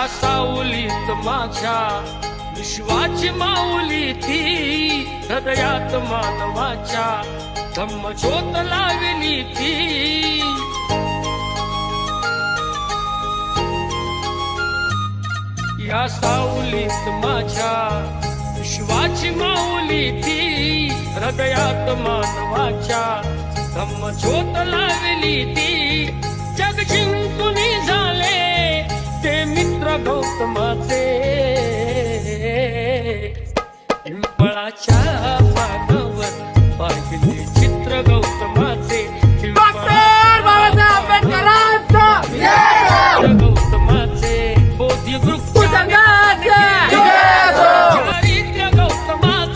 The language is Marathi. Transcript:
या सावलीत माझ्या विश्वाची माऊली ती, हृदयात मानवाच्या धम्मज्योत लावली ती. या सावलीत माझ्या विश्वाची माऊली ती, हृदयात मानवाच्या धम्मज्योत लावली ती. जग जिंकून झाले ते मित्र गौतमाचे, पिंपळाच्या पानावर पाहिली